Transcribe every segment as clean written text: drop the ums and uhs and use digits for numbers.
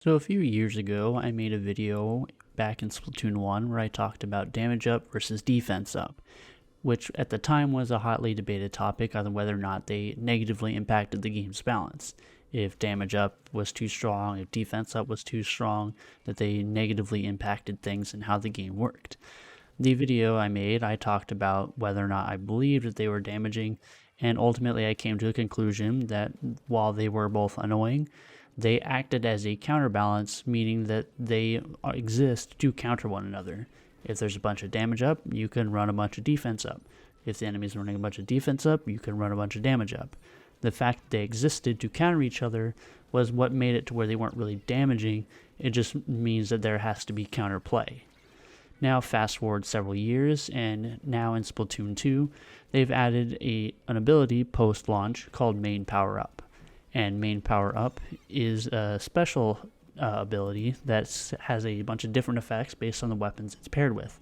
So a few years ago, I made a video back in Splatoon 1 where I talked about damage up versus defense up, which at the time was a hotly debated topic on whether or not they negatively impacted the game's balance. If damage up was too strong, if defense up was too strong, that they negatively impacted things and how the game worked. The video I made, I talked about whether or not I believed that they were damaging, and ultimately I came to a conclusion that while they were both annoying, they acted as a counterbalance, meaning that they exist to counter one another. If there's a bunch of damage up, you can run a bunch of defense up. If the enemy's running a bunch of defense up, you can run a bunch of damage up. The fact that they existed to counter each other was what made it to where they weren't really damaging. It just means that there has to be counterplay. Now fast forward several years, and now in Splatoon 2, they've added an ability post-launch called Main Power Up. And Main Power Up is a special ability that has a bunch of different effects based on the weapons it's paired with.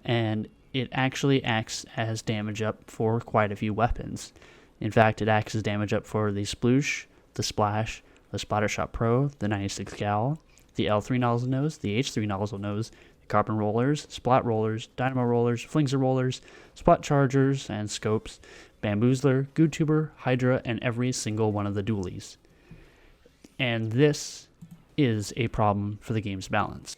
And it actually acts as damage up for quite a few weapons. In fact, it acts as damage up for the Sploosh, the Splash, the Splattershot Pro, the 96 Gal, the L3 Nozzle Nose, the H3 Nozzle Nose, Carbon Rollers, Splat Rollers, Dynamo Rollers, Flingser Rollers, Splat Chargers and Scopes, Bamboozler, GoodTuber, Hydra, and every single one of the dualies. And this is a problem for the game's balance.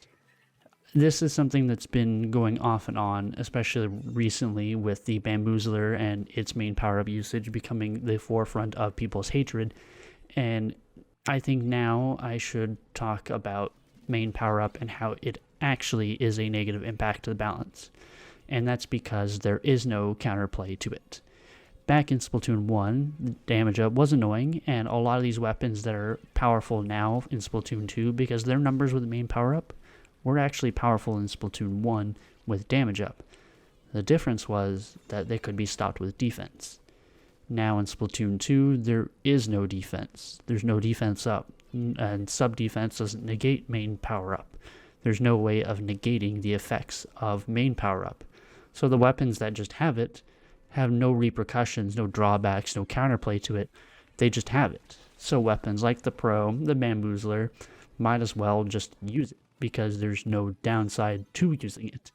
This is something that's been going off and on, especially recently with the Bamboozler and its main power-up usage becoming the forefront of people's hatred. And I think now I should talk about main power-up and how it actually is a negative impact to the balance. And that's because there is no counterplay to it. Back in Splatoon 1, damage up was annoying, and a lot of these weapons that are powerful now in Splatoon 2, because their numbers with the main power-up, were actually powerful in Splatoon 1 with damage up. The difference was that they could be stopped with defense. Now in Splatoon 2, there is no defense. There's no defense up, and sub-defense doesn't negate main power-up. There's no way of negating the effects of main power-up. So the weapons that just have it have no repercussions, no drawbacks, no counterplay to it. They just have it. So weapons like the Pro, the Bamboozler, might as well just use it because there's no downside to using it.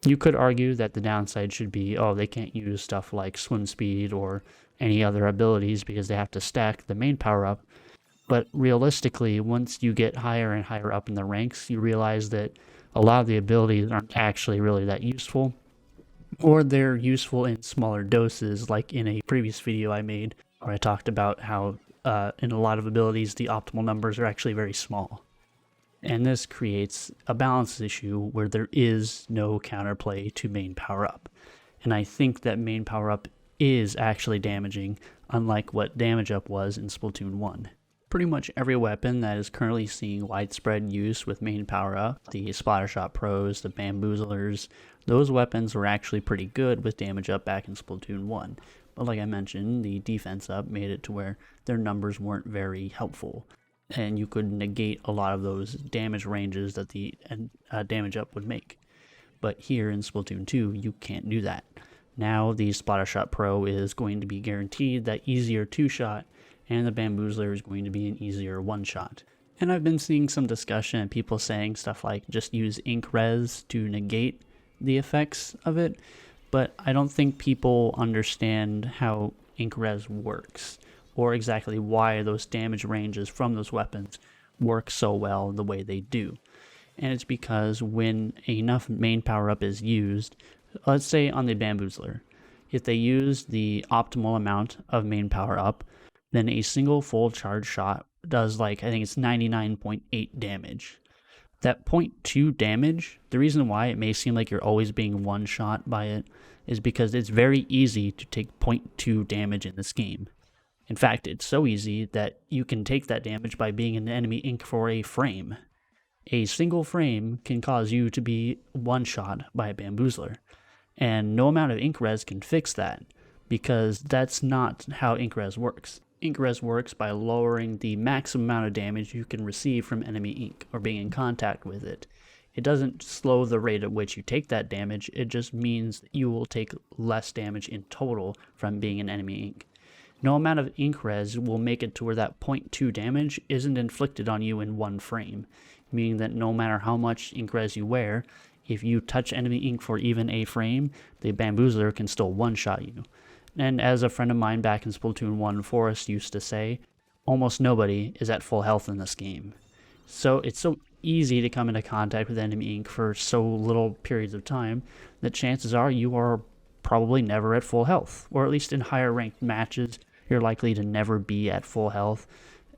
You could argue that the downside should be, oh, they can't use stuff like swim speed or any other abilities because they have to stack the main power-up. But realistically, once you get higher and higher up in the ranks, you realize that a lot of the abilities aren't actually really that useful, or they're useful in smaller doses, like in a previous video I made where I talked about how in a lot of abilities the optimal numbers are actually very small. And this creates a balance issue where there is no counterplay to main power-up. And I think that main power-up is actually damaging, unlike what damage up was in Splatoon 1. Pretty much every weapon that is currently seeing widespread use with main power-up, the Splattershot Pros, the Bamboozlers, those weapons were actually pretty good with damage up back in Splatoon 1. But like I mentioned, the defense up made it to where their numbers weren't very helpful. And you could negate a lot of those damage ranges that the damage up would make. But here in Splatoon 2, you can't do that. Now the Splattershot Pro is going to be guaranteed that easier 2-shot, and the Bamboozler is going to be an easier 1-shot. And I've been seeing some discussion and people saying stuff like just use ink res to negate the effects of it, but I don't think people understand how ink res works, or exactly why those damage ranges from those weapons work so well the way they do. And it's because when enough main power-up is used, let's say on the Bamboozler, if they use the optimal amount of main power-up, then a single full charge shot does I think it's 99.8 damage. That 0.2 damage, the reason why it may seem like you're always being one-shot by it is because it's very easy to take 0.2 damage in this game. In fact, it's so easy that you can take that damage by being an enemy ink for a frame. A single frame can cause you to be one-shot by a Bamboozler, and no amount of ink res can fix that, because that's not how ink res works. Ink res works by lowering the maximum amount of damage you can receive from enemy ink or being in contact with it. It doesn't slow the rate at which you take that damage, it just means that you will take less damage in total from being an enemy ink. No amount of ink res will make it to where that 0.2 damage isn't inflicted on you in one frame, meaning that no matter how much ink res you wear, if you touch enemy ink for even a frame, the Bamboozler can still one-shot you. And as a friend of mine back in Splatoon 1, Forrest, used to say, almost nobody is at full health in this game. So it's so easy to come into contact with enemy ink for so little periods of time that chances are you are probably never at full health, or at least in higher ranked matches, you're likely to never be at full health.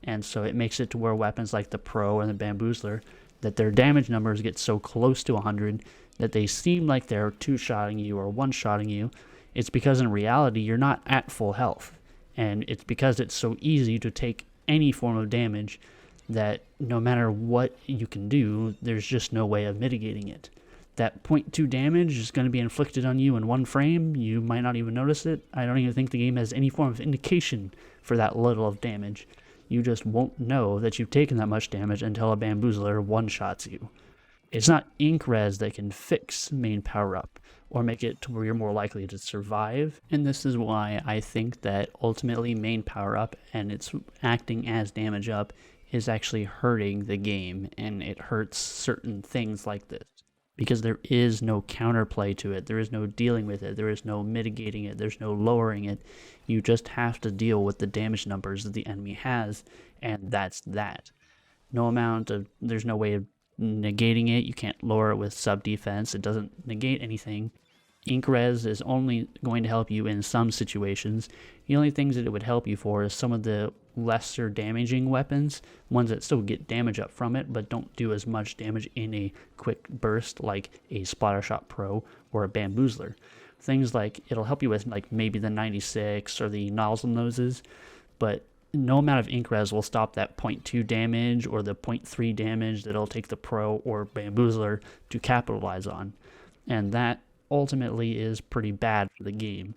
And so it makes it to where weapons like the Pro and the Bamboozler, that their damage numbers get so close to 100 that they seem like they're two-shotting you or one-shotting you. It's because in reality you're not at full health, and it's because it's so easy to take any form of damage that no matter what you can do, there's just no way of mitigating it. That 0.2 damage is going to be inflicted on you in one frame. You might not even notice it. I don't even think the game has any form of indication for that little of damage. You just won't know that you've taken that much damage until a Bamboozler one-shots you. It's not ink res that can fix main power-up or make it to where you're more likely to survive, and this is why I think that ultimately main power-up and its acting as damage up is actually hurting the game, and it hurts certain things like this. Because there is no counterplay to it, there is no dealing with it, there is no mitigating it, there's no lowering it. You just have to deal with the damage numbers that the enemy has, and that's that. There's no way of negating it. You can't lower it with sub defense. It doesn't negate anything. Ink res is only going to help you in some situations. The only things that it would help you for is some of the lesser damaging weapons, ones that still get damage up from it but don't do as much damage in a quick burst like a Splattershot Pro or a Bamboozler. Things like it'll help you with like maybe the 96 or the nozzle noses, but no amount of ink res will stop that 0.2 damage or the 0.3 damage that it'll take the Pro or Bamboozler to capitalize on. And that ultimately is pretty bad for the game.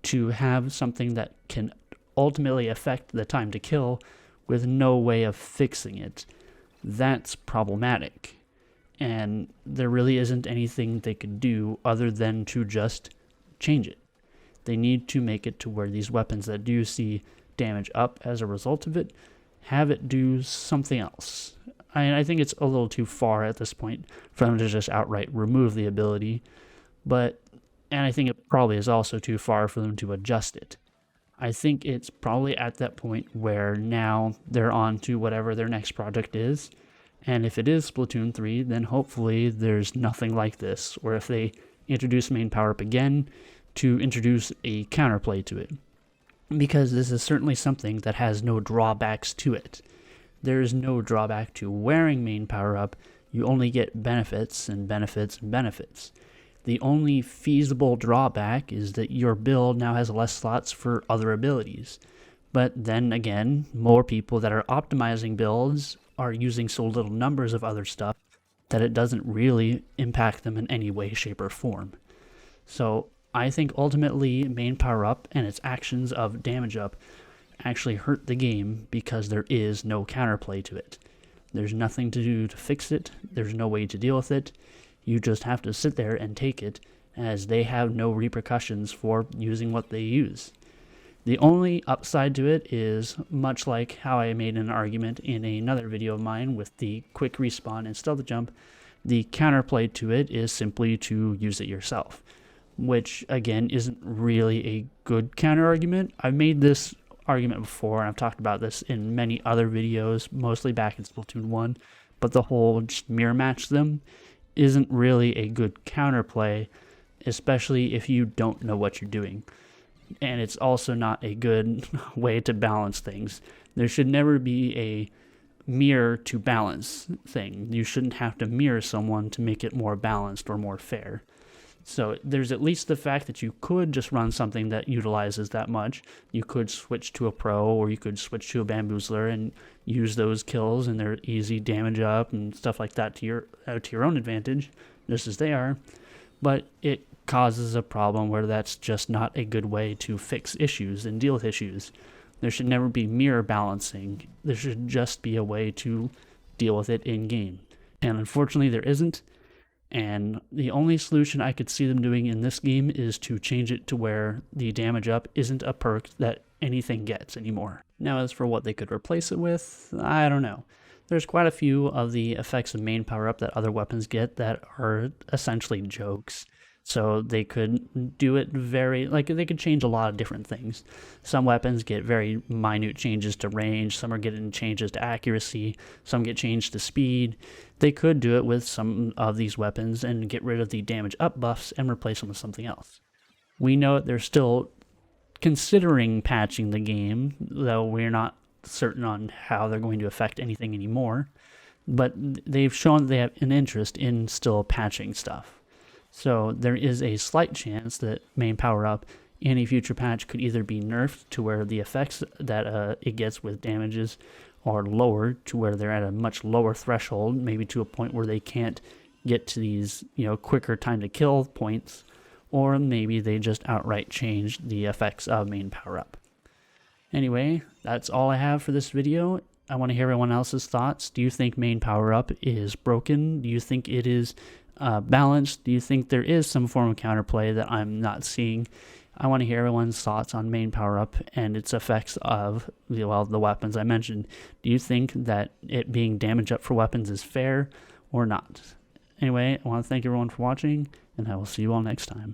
To have something that can ultimately affect the time to kill with no way of fixing it, that's problematic. And there really isn't anything they could do other than to just change it. They need to make it to where these weapons that do see damage up as a result of it, have it do something else. I think it's a little too far at this point for them to just outright remove the ability, and I think it probably is also too far for them to adjust it. I think it's probably at that point where now they're on to whatever their next project is, and if it is Splatoon 3, then hopefully there's nothing like this, or if they introduce main power-up again, to introduce a counterplay to it. Because this is certainly something that has no drawbacks to it. There is no drawback to wearing main power-up. You only get benefits and benefits and benefits. The only feasible drawback is that your build now has less slots for other abilities. But then again, more people that are optimizing builds are using so little numbers of other stuff that it doesn't really impact them in any way, shape, or form. So I think ultimately main power up and its actions of damage up actually hurt the game because there is no counterplay to it. There's nothing to do to fix it. There's no way to deal with it. You just have to sit there and take it, as they have no repercussions for using what they use. The only upside to it is, much like how I made an argument in another video of mine with the quick respawn and stealth jump, the counterplay to it is simply to use it yourself, which again isn't really a good counter argument. I've made this argument before, and I've talked about this in many other videos, mostly back in Splatoon 1, but the whole just mirror match them isn't really a good counterplay, especially if you don't know what you're doing. And it's also not a good way to balance things. There should never be a mirror to balance thing. You shouldn't have to mirror someone to make it more balanced or more fair. So there's at least the fact that you could just run something that utilizes that much. You could switch to a Pro, or you could switch to a Bamboozler and use those kills and their easy damage up and stuff like that to your own advantage, just as they are. But it causes a problem where that's just not a good way to fix issues and deal with issues. There should never be mirror balancing. There should just be a way to deal with it in game. And unfortunately there isn't. And the only solution I could see them doing in this game is to change it to where the damage up isn't a perk that anything gets anymore. Now, as for what they could replace it with, I don't know. There's quite a few of the effects of main power up that other weapons get that are essentially jokes. So they could do it they could change a lot of different things. Some weapons get very minute changes to range, some are getting changes to accuracy, some get changed to speed. They could do it with some of these weapons and get rid of the damage up buffs and replace them with something else. We know that they're still considering patching the game, though we're not certain on how they're going to affect anything anymore. But they've shown they have an interest in still patching stuff. So there is a slight chance that main power up in a future patch could either be nerfed to where the effects that it gets with damages are lowered to where they're at a much lower threshold, maybe to a point where they can't get to these, quicker time to kill points, or maybe they just outright change the effects of main power up. Anyway, that's all I have for this video. I want to hear everyone else's thoughts. Do you think main power up is broken? Do you think it is balanced? Do you think there is some form of counterplay that I'm not seeing? I want to hear everyone's thoughts on main power up and its effects of the weapons I mentioned. Do you think that it being damage up for weapons is fair or not? Anyway, I want to thank everyone for watching, and I will see you all next time.